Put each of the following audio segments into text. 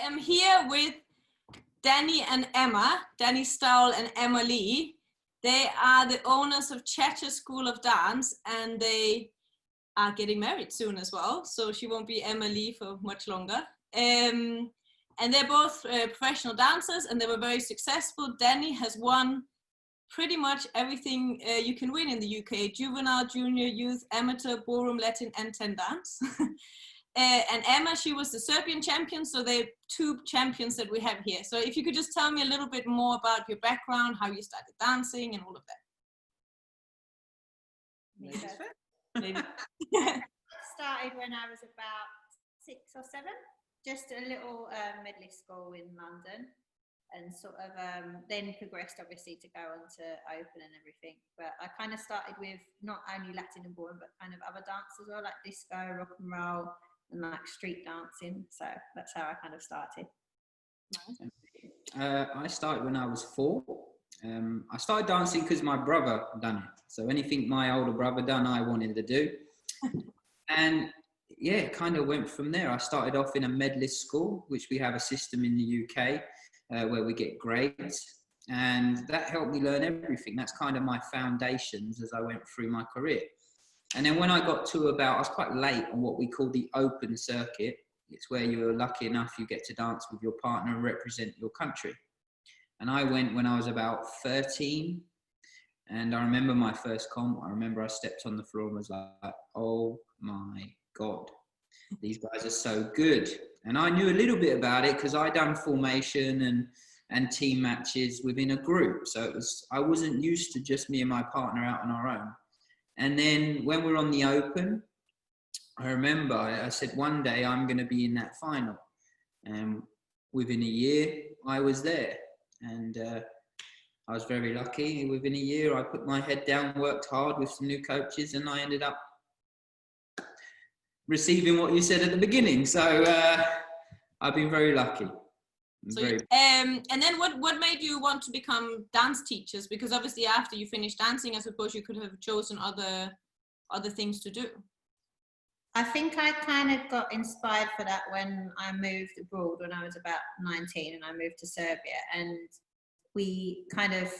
am here with Danny and Emma, Danny Stowell and Emma Lee. They are the owners of Cheshire School of Dance, and they are getting married soon as well. So she won't be Emma Lee for much longer. And they're both professional dancers, and they were very successful. Danny has won pretty much everything you can win in the UK: juvenile, junior, youth, amateur, ballroom, Latin, and 10 dance. And Emma, she was the Serbian champion, so they're two champions that we have here. So if you could just tell me a little bit more about your background, how you started dancing and all of that. Maybe. Started when I was about 6 or 7, just a little medley school in London, and sort of then progressed obviously to go on to open and everything. But I kind of started with not only Latin and ballroom, but kind of other dance as well, like disco, rock and roll, and like street dancing. So that's how I kind of started. I started when I was 4. I started dancing because my brother done it. So anything my older brother done, I wanted to do. And yeah, it kind of went from there. I started off in a medlist school, which we have a system in the UK where we get grades. And that helped me learn everything. That's kind of my foundations as I went through my career. And then when I got to I was quite late on what we call the open circuit. It's where you're lucky enough you get to dance with your partner and represent your country. And I went when I was about 13. And I remember my first comp. I remember I stepped on the floor and was like, oh my God, these guys are so good. And I knew a little bit about it because I'd done formation and team matches within a group. So I wasn't used to just me and my partner out on our own. And then when we were on the open, I remember I said, one day I'm going to be in that final. And within a year, I was there. And I was very lucky. Within a year, I put my head down, worked hard with some new coaches, and I ended up receiving what you said at the beginning. So I've been very lucky. And then what made you want to become dance teachers? Because obviously after you finished dancing, I suppose you could have chosen other things to do. I think I kind of got inspired for that when I moved abroad when I was about 19, and I moved to Serbia, and we kind of,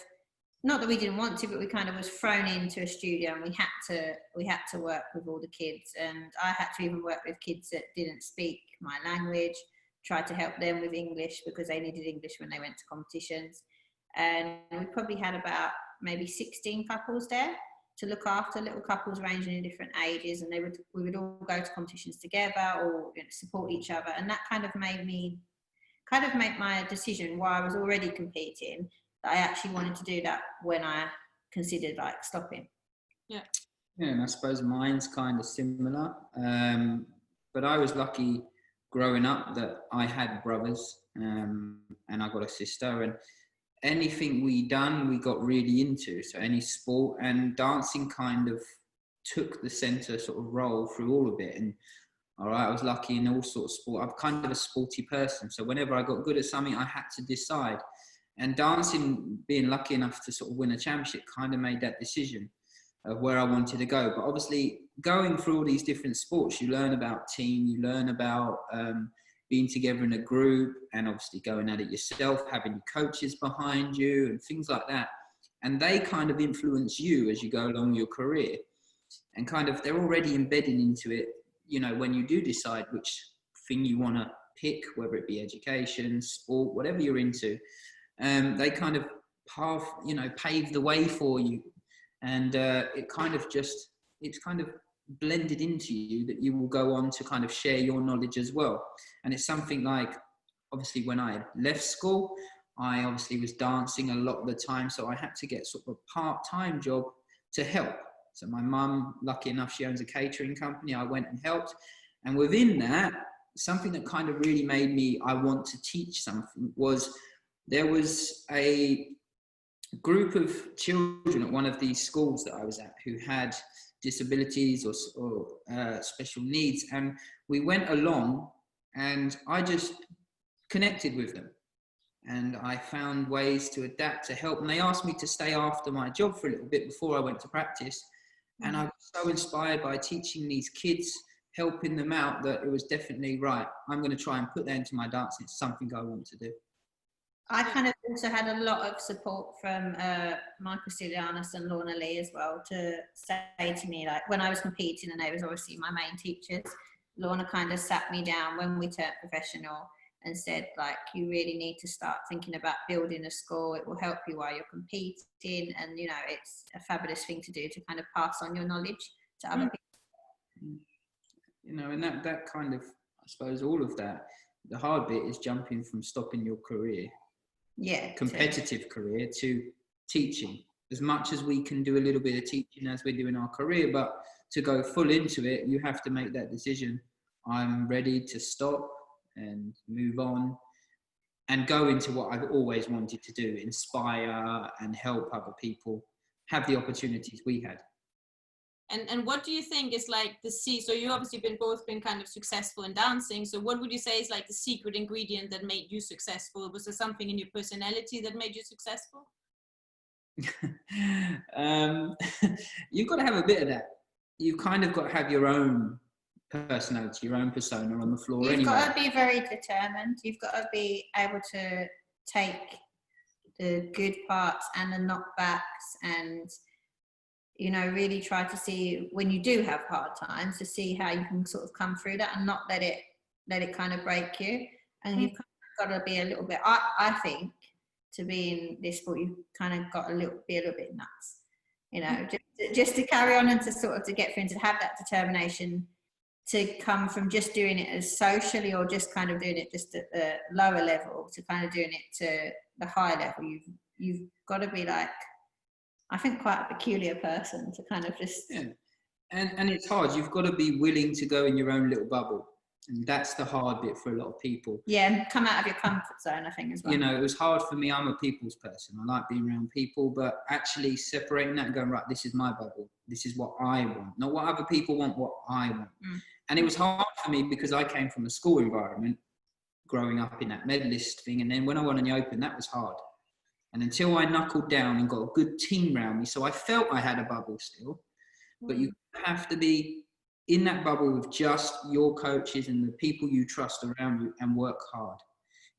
not that we didn't want to, but we kind of was thrown into a studio, and we had to work with all the kids, and I had to even work with kids that didn't speak my language, tried to help them with English because they needed English when they went to competitions. And we probably had about maybe 16 couples there to look after, little couples ranging in different ages, and we would all go to competitions together or support each other. And that kind of made my decision, while I was already competing, that I actually wanted to do that when I considered like stopping. Yeah, and I suppose mine's kind of similar. But I was lucky growing up that I had brothers, and I got a sister, and anything we done, we got really into. So any sport, and dancing kind of took the center sort of role through all of it. And all right, I was lucky in all sorts of sport. I'm kind of a sporty person. So whenever I got good at something, I had to decide. And dancing, being lucky enough to sort of win a championship, kind of made that decision of where I wanted to go. But obviously, going through all these different sports, you learn about team, you learn about being together in a group, and obviously going at it yourself, having coaches behind you and things like that. And they kind of influence you as you go along your career. And kind of, they're already embedded into it, you know, when you do decide which thing you want to pick, whether it be education, sport, whatever you're into. They kind of pave the way for you. And it's kind of blended into you that you will go on to kind of share your knowledge as well. And it's something like, obviously when I left school, I obviously was dancing a lot of the time, so I had to get sort of a part-time job to help. So my mum, lucky enough, she owns a catering company. I went and helped. And within that, something that kind of really made me, I want to teach something, was there was a group of children at one of these schools that I was at who had disabilities or special needs. And we went along and I just connected with them. And I found ways to adapt, to help. And they asked me to stay after my job for a little bit before I went to practice. And I was so inspired by teaching these kids helping them out, that it was definitely right. I'm going to try and put that into my dance. It's something I want to do. I kind of also had a lot of support from Michael Stylianos and Lorna Lee as well, to say to me, like, when I was competing, and they was obviously my main teachers, Lorna kind of sat me down when we turned professional and said, like, you really need to start thinking about building a school. It will help you while you're competing, and, you know, it's a fabulous thing to do to kind of pass on your knowledge to other people. You know, and that kind of, I suppose, all of that, the hard bit is jumping from stopping your career, competitive career, to teaching. As much as we can do a little bit of teaching as we do in our career, but to go full into it, you have to make that decision. I'm ready to stop and move on and go into what I've always wanted to do, inspire and help other people have the opportunities we had. And what do you think is like so you obviously both been kind of successful in dancing, so what would you say is like the secret ingredient that made you successful? Was there something in your personality that made you successful? You've got to have a bit of that. You've kind of got to have your own personality, your own persona on the floor. You've anyway. got to be very determined. You've got to be able to take the good parts and the knockbacks, and, you know, really try to see, when you do have hard times, to see how you can sort of come through that and not let it kind of break you. And you've kind of got to be a little bit, I think, to be in this sport, you've kind of got be a little bit nuts, you know, just to carry on and to sort of to get through and to have that determination to come from just doing it as socially, or just kind of doing it just at the lower level, to kind of doing it to the high level. You've got to be, like, I think, quite a peculiar person to kind of just... Yeah. And it's hard. You've got to be willing to go in your own little bubble. And that's the hard bit for a lot of people. Yeah, come out of your comfort zone, I think, as well. You know, it was hard for me. I'm a people's person. I like being around people, but actually separating that and going, right, this is my bubble. This is what I want. Not what other people want, what I want. And it was hard for me because I came from a school environment, growing up in that medalist thing. And then when I went on the Open, that was hard. And until I knuckled down and got a good team around me, so I felt I had a bubble still, but you have to be in that bubble with just your coaches and the people you trust around you, and work hard.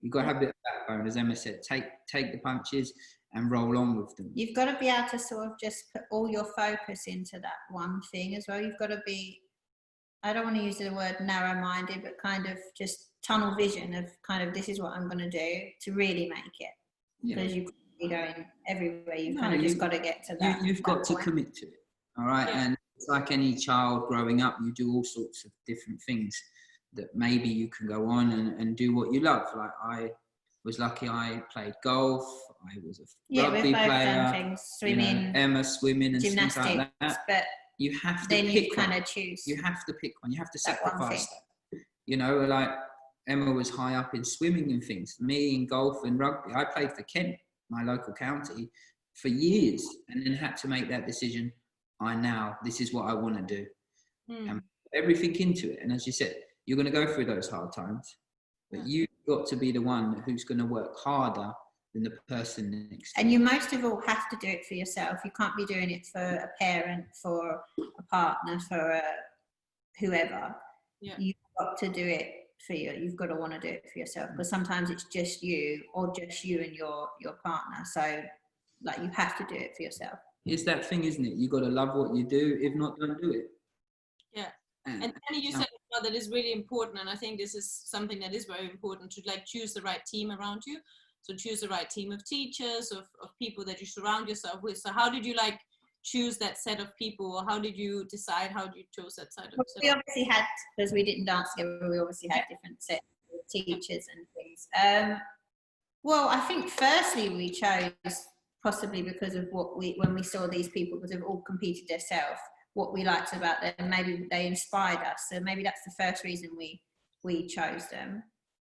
You've got to have a bit of backbone, as Emma said, take the punches and roll on with them. You've got to be able to sort of just put all your focus into that one thing as well. You've got to be, I don't want to use the word narrow-minded, but kind of just tunnel vision of kind of, this is what I'm going to do to really make it. Because you can't be going everywhere. You've kind of just got to get to that. You've got to commit to it. All right. Yeah. And it's like any child growing up, you do all sorts of different things that maybe you can go on and do what you love. Like, I was lucky, I played golf, I was a rugby player, done things, swimming, you know, Emma swimming and gymnastics, things like that. But you have to then pick you kind of choose. You have to pick one. You have to sacrifice that. You know, like Emma was high up in swimming and things. Me in golf and rugby, I played for Kent, my local county, for years, and then had to make that decision. This is what I want to do, and put everything into it. And as you said, you're going to go through those hard times, but you've got to be the one who's going to work harder than the person next to you. And you most of all have to do it for yourself. You can't be doing it for a parent, for a partner, for whoever. Yeah. You've got to do it for you. You've got to want to do it for yourself, because sometimes it's just you, or just you and your partner. So, like, you have to do it for yourself. It's that thing, isn't it? You've got to love what you do. If not, don't do it. Yeah. And Danny, you said that is really important, and I think this is something that is very important, to like choose the right team around you. So choose the right team of teachers, of people that you surround yourself with. So how did you like choose that set of people, or how did you decide how you chose that set of people? We obviously had, because we didn't dance together, we obviously had different sets of teachers and things. Well, I think firstly we chose, possibly because of when we saw these people, because they've all competed themselves, what we liked about them, maybe they inspired us. So maybe that's the first reason we chose them.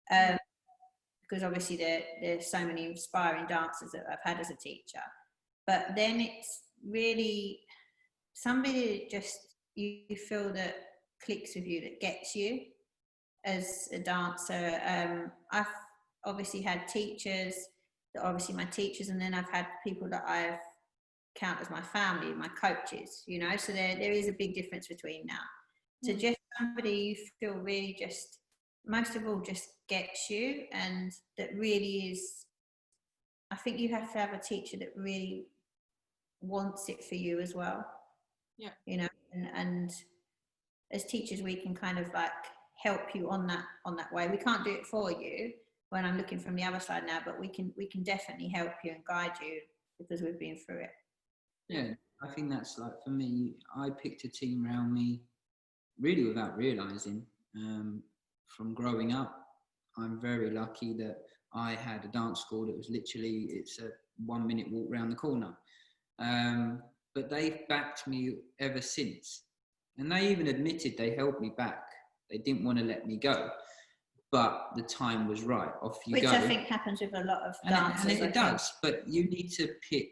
Because obviously there's so many inspiring dancers that I've had as a teacher. But then it's really somebody that just you feel that clicks with you, that gets you as a dancer. I've obviously had teachers that are obviously my teachers, and then I've had people that I've count as my family, my coaches, you know, so there is a big difference between now. To just somebody you feel really just, most of all, just gets you, and that really is, I think you have to have a teacher that really wants it for you as well. Yeah. You know, and as teachers, we can kind of like help you on that way. We can't do it for you when I'm looking from the other side now, but we can definitely help you and guide you because we've been through it. Yeah, I think that's like, for me, I picked a team around me really without realising. From growing up, I'm very lucky that I had a dance school that was literally, it's a 1 minute walk round the corner. But they've backed me ever since. And they even admitted they held me back. They didn't want to let me go. But the time was right. Off you Which go. I think happens with a lot of dancers. And it does. But you need to pick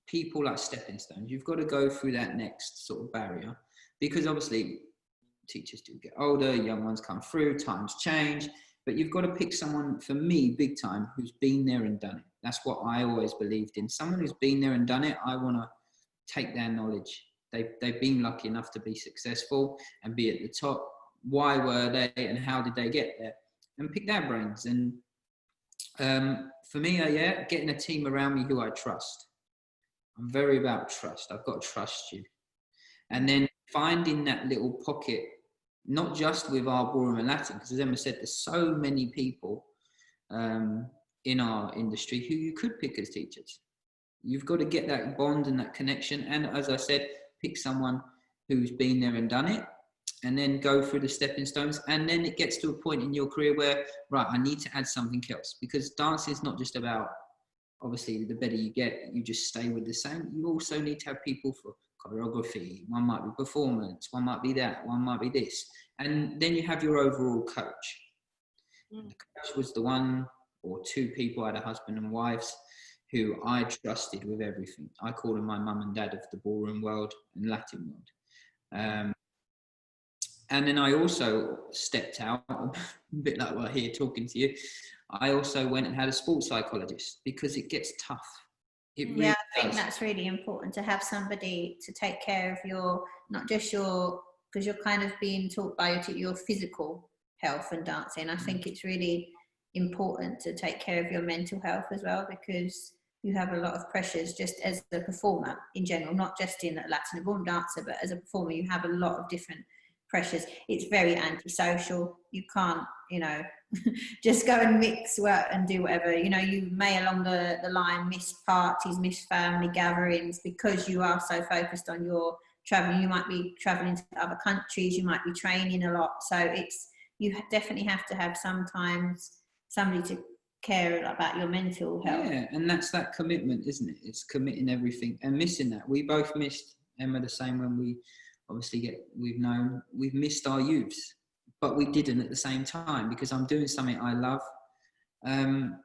people like stepping stones. You've got to go through that next sort of barrier. Because obviously, teachers do get older, young ones come through, times change. But you've got to pick someone, for me, big time, who's been there and done it. That's what I always believed in. Someone who's been there and done it, I want to take their knowledge. They've been lucky enough to be successful and be at the top. Why were they and how did they get there? And pick their brains. And for me, getting a team around me who I trust. I'm very about trust. I've got to trust you. And then finding that little pocket, not just with our ballroom and Latin, because as Emma said, there's so many people in our industry who you could pick as teachers. You've got to get that bond and that connection. And as I said, pick someone who's been there and done it, and then go through the stepping stones. And then it gets to a point in your career where, right, I need to add something else, because dance is not just about, obviously, the better you get, you just stay with the same. You also need to have people for choreography. One might be performance, one might be that, one might be this. And then you have your overall coach. The coach was the one or two people, I had a husband and wives, who I trusted with everything. I call them my mum and dad of the ballroom world and Latin world. And then I also stepped out, a bit like we're here talking to you. I also went and had a sports psychologist, because it gets tough. It really I think does. that's really important, to have somebody to take care of your, not just your, because you're kind of being taught by your physical health and dancing. I think it's really important to take care of your mental health as well, because you have a lot of pressures just as a performer in general, not just in a Latin born dancer, but as a performer, you have a lot of different pressures. It's very antisocial. You can't, just go and mix work and do whatever. You may along the line miss parties, miss family gatherings, because you are so focused on your traveling. You might be traveling to other countries, you might be training a lot. So you definitely have to have sometimes somebody to care about your mental health. Yeah, and that's that commitment, isn't it? It's committing everything and missing that. We both missed, Emma, the same when we obviously we've missed our youths, but we didn't at the same time, because I'm doing something I love. And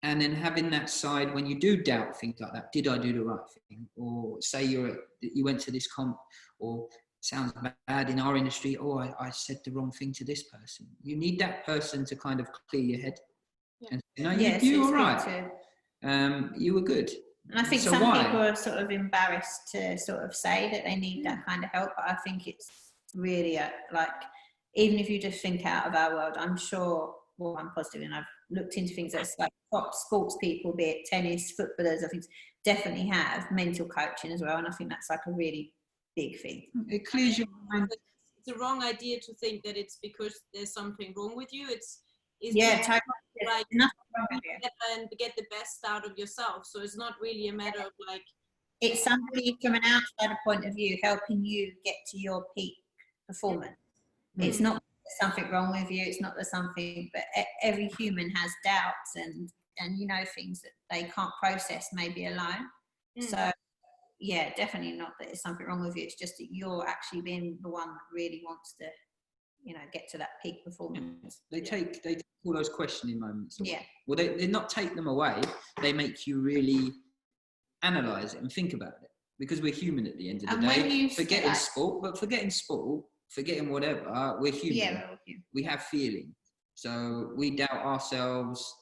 then having that side when you do doubt things like that, did I do the right thing? Or say you went to this comp, or sounds bad in our industry, I said the wrong thing to this person. You need that person to kind of clear your head. Yeah. And you were right. You were good. And I think some people are sort of embarrassed to sort of say that they need that kind of help, but I think it's really like, even if you just think out of our world, I'm sure, I'm positive, and I've looked into things that's like top sports people, be it tennis, footballers, I think definitely have mental coaching as well, and I think that's like a really big thing. It clears your mind. It's a wrong idea to think that it's because there's something wrong with you. It's totally. Like and get the best out of yourself. So it's not really a matter of like, it's somebody from an outsider point of view helping you get to your peak performance. It's not something wrong with you, it's not there's something, but every human has doubts and things that they can't process maybe alone. So definitely not that it's something wrong with you, it's just that you're actually being the one that really wants to get to that peak performance. They take all those questioning moments away. Yeah. Well, they not take them away. They make you really analyse it and think about it, because we're human at the end of the day. Forgetting sport, forgetting whatever, we're human. Yeah, we have feelings. So we doubt ourselves.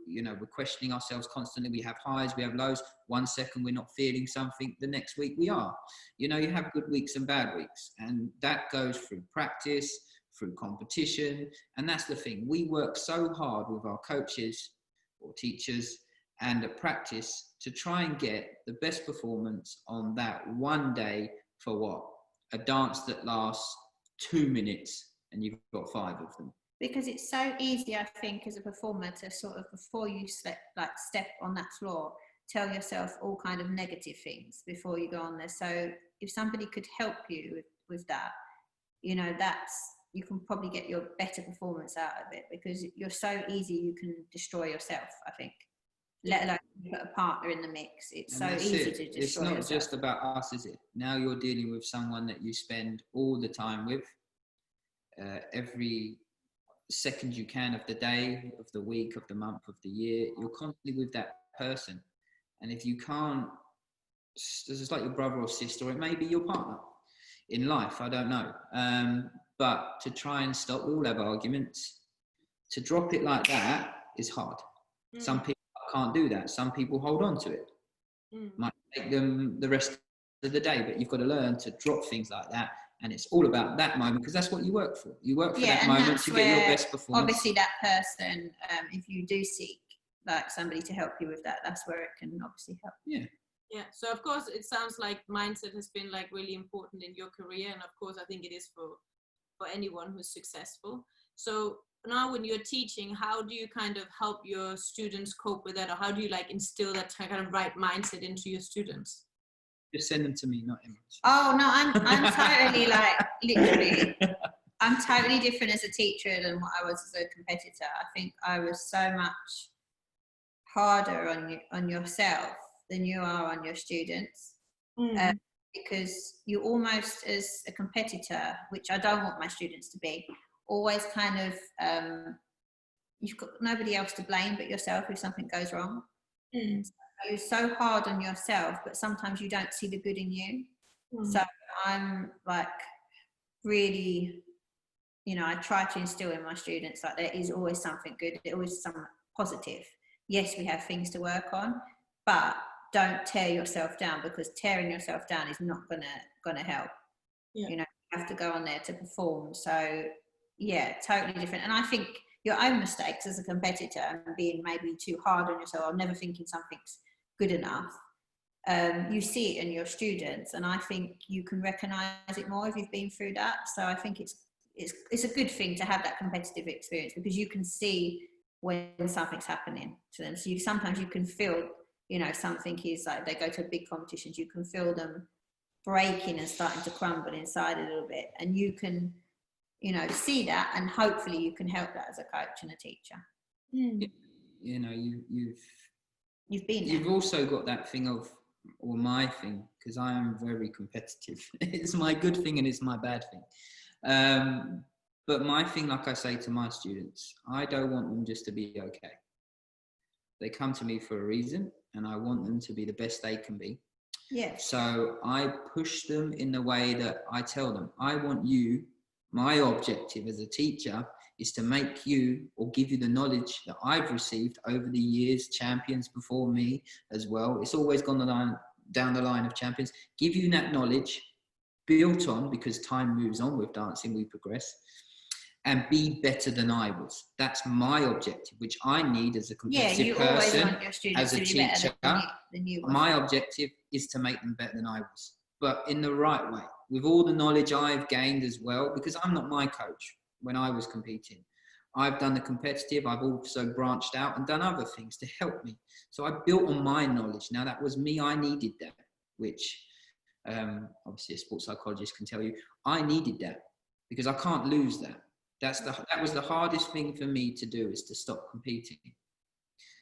we're questioning ourselves constantly. We have highs, we have lows. 1 second we're not feeling something, the next week we are. You have good weeks and bad weeks, and that goes through practice, through competition. And that's the thing, we work so hard with our coaches or teachers and at practice to try and get the best performance on that one day for what? A dance that lasts 2 minutes and you've got 5 of them. Because it's so easy, I think, as a performer to sort of, before you step on that floor, tell yourself all kind of negative things before you go on there. So if somebody could help you with that, you can probably get your better performance out of it, because you're so easy, you can destroy yourself, I think. Let alone put a partner in the mix. It's so easy to destroy It's not yourself. just about us, is it? Now you're dealing with someone that you spend all the time with, every second you can of the day, of the week, of the month, of the year. You're constantly with that person. And if you can't, this is like your brother or sister, or it may be your partner in life, I don't know. But to try and stop, we all have arguments. To drop it like that is hard. Some people can't do that. Some people hold on to it. Might take them the rest of the day, but you've got to learn to drop things like that. And it's all about that moment, because that's what you work for. You work for that moment to get your best performance. Obviously, that person, if you do seek like somebody to help you with that, that's where it can obviously help. Yeah. Yeah. So of course, it sounds like mindset has been like really important in your career, and of course, I think it is for anyone who's successful. So now when you're teaching, how do you kind of help your students cope with that, or how do you like instill that kind of right mindset into your students? Just send them to me, not him. Oh no, I'm totally like, literally, I'm totally different as a teacher than what I was as a competitor. I think I was so much harder on yourself than you are on your students. Because you almost, as a competitor, which I don't want my students to be, always kind of, you've got nobody else to blame but yourself if something goes wrong. You're so hard on yourself, but sometimes you don't see the good in you. So I'm like, really, I try to instill in my students, like, there is always something good, there always some positive. Yes, we have things to work on, but don't tear yourself down, because tearing yourself down is not gonna help. You have to go on there to perform. So yeah, totally different. And I think your own mistakes as a competitor and being maybe too hard on yourself, or never thinking something's good enough, you see it in your students, and I think you can recognize it more if you've been through that. So I think it's a good thing to have that competitive experience, because you can see when something's happening to them. So sometimes you can feel, something is like, they go to big competitions, you can feel them breaking and starting to crumble inside a little bit, and you can see that, and hopefully you can help that as a coach and a teacher. You've been there. You've also got that thing of, or my thing, because I am very competitive. It's my good thing and it's my bad thing. But my thing, like I say to my students, I don't want them just to be okay. They come to me for a reason, and I want them to be the best they can be. Yeah. So I push them in the way that I tell them, I want you, my objective as a teacher is to make you, or give you the knowledge that I've received over the years, champions before me as well. It's always gone down the line of champions. Give you that knowledge built on, because time moves on with dancing, we progress, and be better than I was. That's my objective, which I need as a competitive person. Always want your students as a to be teacher. Better than you were. My objective is to make them better than I was, but in the right way, with all the knowledge I've gained as well, because I'm not my coach when I was competing. I've done the competitive, I've also branched out and done other things to help me. So I built on my knowledge. Now that was me, I needed that, which obviously a sports psychologist can tell you, I needed that, because I can't lose that. That was the hardest thing for me to do, is to stop competing.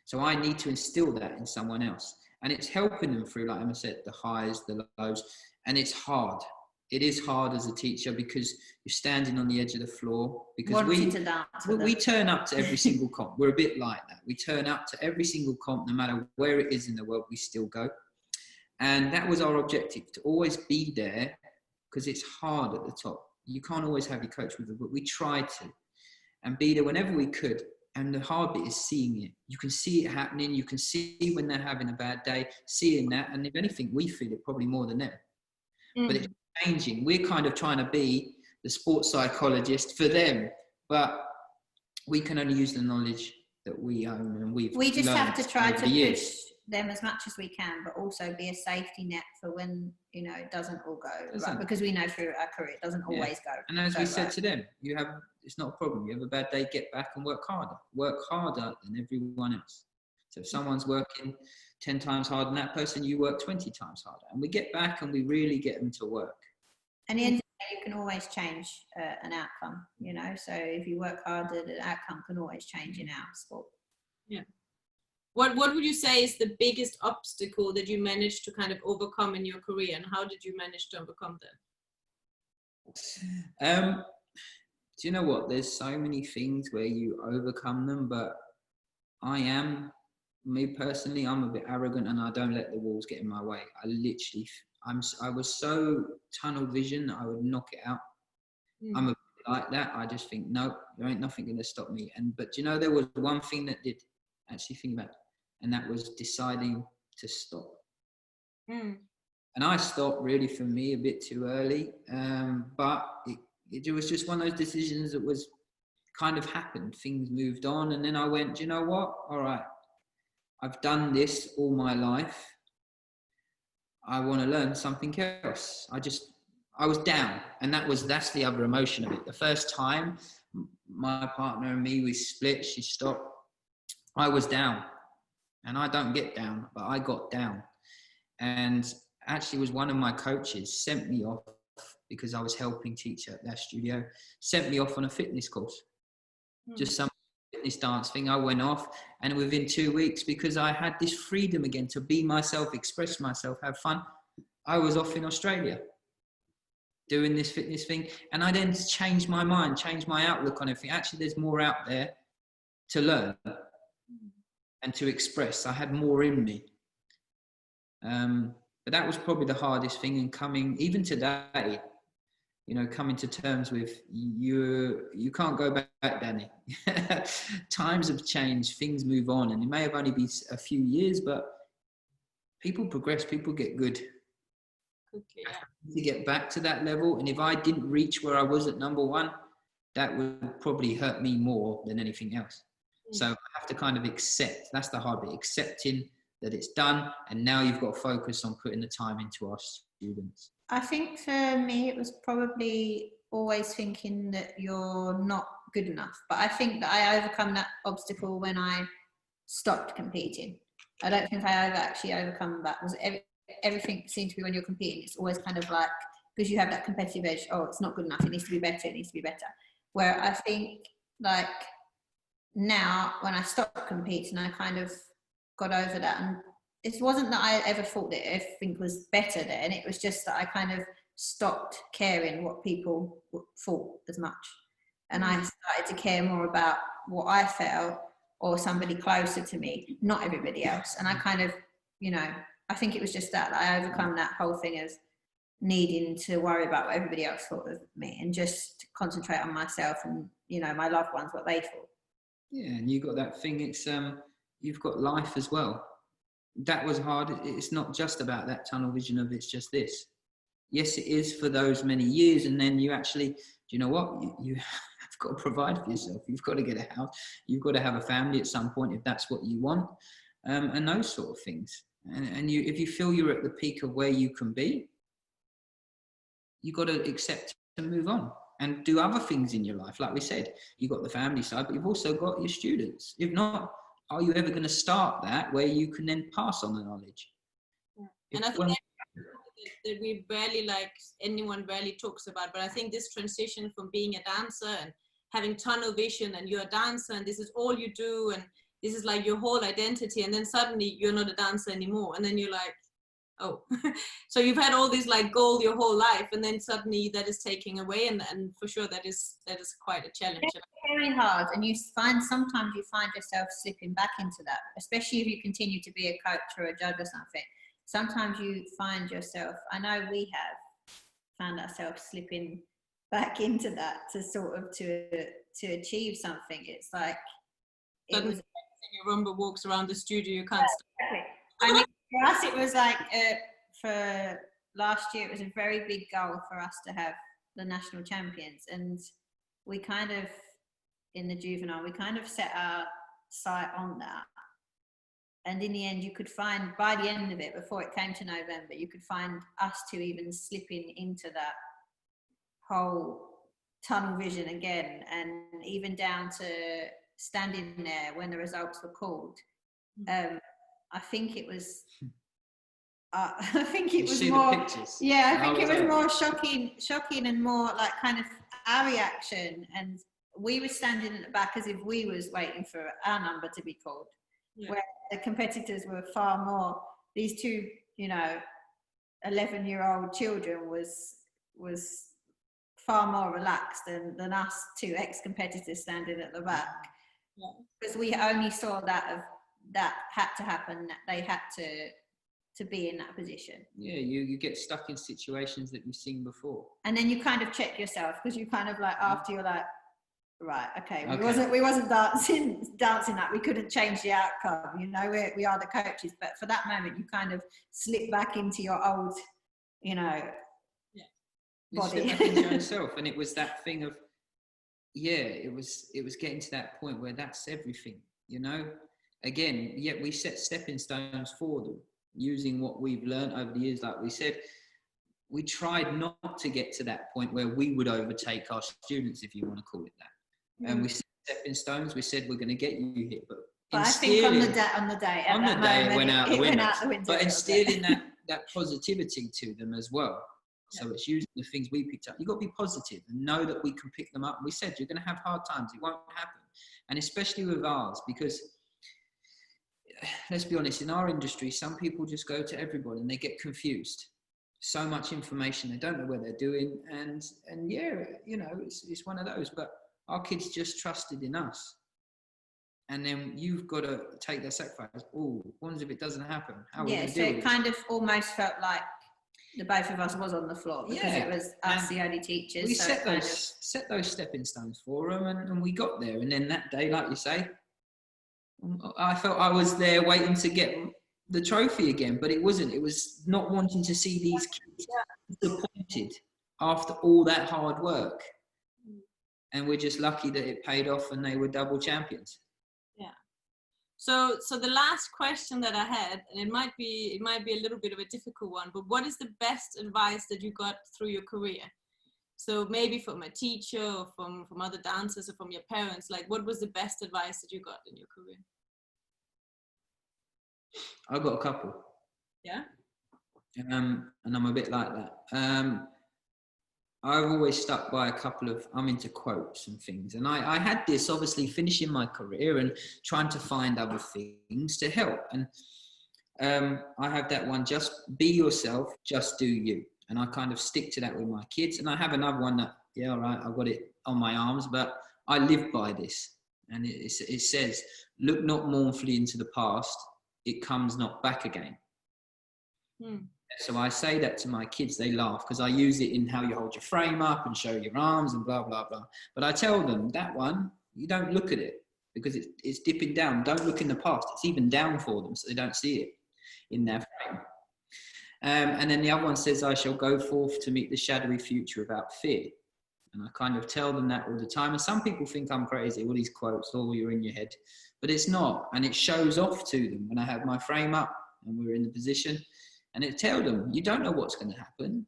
So I need to instill that in someone else. And it's helping them through, like Emma said, the highs, the lows. And it's hard. It is hard as a teacher, because you're standing on the edge of the floor. Because we turn up to every single comp. We're a bit like that. We turn up to every single comp, no matter where it is in the world, we still go. And that was our objective, to always be there, because it's hard at the top. You can't always have your coach with you, but we tried to, and be there whenever we could. And the hard bit is seeing it. You can see it happening. You can see when they're having a bad day, seeing that. And if anything, we feel it probably more than them. But it's changing. We're kind of trying to be the sports psychologist for them, but we can only use the knowledge that we own, and we just have to try to push them as much as we can, but also be a safety net for when, you know, it doesn't all go right, because we know through our career it doesn't always go. And as we said to them, it's not a problem. You have a bad day, get back and work harder than everyone else. So if someone's working 10 times harder than that person, you work 20 times harder, and we get back and we really get them to work. And at the end of the day, you can always change an outcome, you know. So if you work harder, the outcome can always change in our sport. Yeah. What would you say is the biggest obstacle that you managed to kind of overcome in your career, and how did you manage to overcome that? Do you know what? There's so many things where you overcome them, but me personally, I'm a bit arrogant and I don't let the walls get in my way. I was so tunnel vision that I would knock it out. I'm a bit like that. I just think, no, there ain't nothing going to stop me. But you know, there was one thing that did actually think about it, and that was deciding to stop. And I stopped really for me a bit too early, but it was just one of those decisions that was kind of happened. Things moved on, and then I went, do you know what? All right, I've done this all my life. I want to learn something else. I was down, and that's the other emotion of it. The first time my partner and me, we split, she stopped, I was down, and I don't get down, but I got down. And actually was one of my coaches sent me off, because I was helping teach at their studio, sent me off on a fitness course. Just some fitness dance thing. I went off, and within 2 weeks, because I had this freedom again to be myself, express myself, have fun, I was off in Australia doing this fitness thing. And I then changed my mind, changed my outlook on everything. Actually, there's more out there to learn and to express. I had more in me. But that was probably the hardest thing, in coming, even today, you know, coming to terms with you can't go back, Danny. Times have changed, things move on, and it may have only been a few years, but people progress, people get good. Okay, yeah. To get back to that level, and if I didn't reach where I was at number one, that would probably hurt me more than anything else. So I have to kind of accept, that's the hard bit, accepting that it's done, and now you've got to focus on putting the time into our students. I think for me, it was probably always thinking that you're not good enough. But I think that I overcome that obstacle when I stopped competing. I don't think I ever actually overcome that. Everything seems to be when you're competing, it's always kind of like, because you have that competitive edge, oh, it's not good enough, it needs to be better, it needs to be better. Where I think, like, now when I stopped competing, I kind of got over that, and it wasn't that I ever thought that everything was better then, it was just that I kind of stopped caring what people thought as much, and I started to care more about what I felt, or somebody closer to me, not everybody else. And I kind of, you know, I think it was just that I overcome that whole thing of needing to worry about what everybody else thought of me, and just concentrate on myself and, you know, my loved ones, what they thought. Yeah, and you got that thing, it's you've got life as well. That was hard. It's not just about that tunnel vision of it's just this. Yes, it is for those many years, and then you actually, do you know what? You have got to provide for yourself. You've got to get a house. You've got to have a family at some point if that's what you want, and those sort of things. And you, if you feel you're at the peak of where you can be, you've got to accept and move on and do other things in your life. Like we said, you've got the family side, but you've also got your students. If not, are you ever going to start that where you can then pass on the knowledge? Yeah. And I think that we barely, like, anyone barely talks about, but I think this transition from being a dancer and having tunnel vision, and you're a dancer and this is all you do, and this is like your whole identity, and then suddenly you're not a dancer anymore, and then you're like, oh. So you've had all this like goal your whole life, and then suddenly that is taken away, and for sure that is quite a challenge. It's very hard, and sometimes you find yourself slipping back into that, especially if you continue to be a coach or a judge or something. Sometimes you find yourself, I know we have found ourselves slipping back into that to sort of to achieve something. It's like, it was your rumba walks around the studio, you can't stop. exactly. I mean, for us, it was like for last year, it was a very big goal for us to have the national champions, and we kind of in the juvenile, we kind of set our sight on that. And in the end, you could find, by the end of it, before it came to November, you could find us two even slipping into that whole tunnel vision again, and even down to standing there when the results were called. I think it was I think it was more, yeah, I think it was more shocking and more like kind of our reaction, and we were standing at the back as if we was waiting for our number to be called, where the competitors were far more, these two, 11-year-old children was far more relaxed than us two ex-competitors standing at the back, because we only saw that had to happen, that they had to be in that position. Yeah, you get stuck in situations that you've seen before, and then you kind of check yourself, because you kind of like, after you're like, right, okay, we wasn't dancing that, we couldn't change the outcome, we are the coaches, but for that moment you kind of slip back into your old you slip back into yourself. And it was that thing of, it was getting to that point where that's everything, again, yet we set stepping stones for them using what we've learned over the years. Like we said, we tried not to get to that point where we would overtake our students, if you want to call it that. And we set stepping stones. We said, we're going to get you here, but I think on the day it went out the window. But instilling that positivity to them as well. So it's using the things we picked up. You've got to be positive and know that we can pick them up. We said, you're going to have hard times. It won't happen. And especially with ours, because let's be honest, in our industry, some people just go to everybody and they get confused. So much information, they don't know where they're doing. And it's one of those. But our kids just trusted in us. And then you've got to take that sacrifice. Oh, what if it doesn't happen? How are we going to do it? So it kind of almost felt like the both of us was on the floor, because it was us, the only teachers. We set those stepping stones for them, and we got there. And then that day, like you say, I felt I was there waiting to get the trophy again, but it wasn't. It was not wanting to see these kids disappointed after all that hard work. And we're just lucky that it paid off and they were double champions. Yeah. So the last question that I had, and it might be a little bit of a difficult one, but what is the best advice that you got through your career? So maybe from a teacher or from other dancers or from your parents, like what was the best advice that you got in your career? I got a couple. Yeah. And I'm a bit like that. I've always stuck by a couple of, I'm into quotes and things. And I had this obviously finishing my career and trying to find other things to help. And I have that one, just be yourself, just do you. And I kind of stick to that with my kids. And I have another one that, all right, I've got it on my arms, but I live by this. And it says, look not mournfully into the past, it comes not back again. So I say that to my kids, they laugh because I use it in how you hold your frame up and show your arms and blah, blah, blah. But I tell them that one, you don't look at it because it's dipping down. Don't look in the past. It's even down for them so they don't see it in their frame. And then the other one says, I shall go forth to meet the shadowy future without fear. And I kind of tell them that all the time. And some people think I'm crazy, all these quotes, all you're in your head. But it's not. And it shows off to them when I have my frame up and we're in the position. And it tells them, you don't know what's going to happen,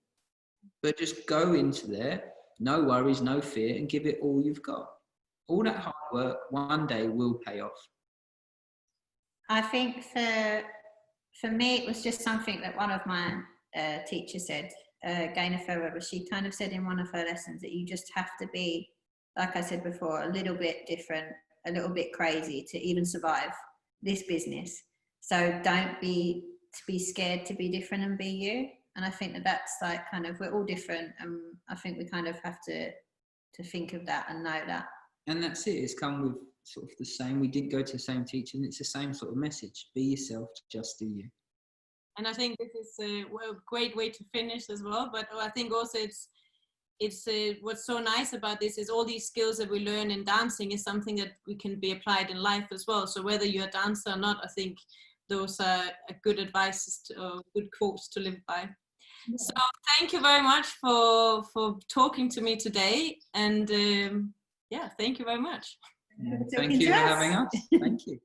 but just go into there, no worries, no fear, and give it all you've got. All that hard work one day will pay off. I think for me, it was just something that one of my teachers said, Gaynor Pfeffer, she kind of said in one of her lessons that you just have to be, like I said before, a little bit different, a little bit crazy to even survive this business. So don't be scared to be different and be you. And I think that's like kind of, we're all different, and I think we kind of have to think of that and know that. And that's it. It's come with sort of the same. We did go to the same teacher, and it's the same sort of message. Be yourself, just do you. And I think this is a great way to finish as well. But I think also it's what's so nice about this is all these skills that we learn in dancing is something that we can be applied in life as well. So whether you're a dancer or not, I think those are good advices or good quotes to live by. Yeah. So thank you very much for talking to me today, and yeah, thank you very much. Thank you for having us. Thank you.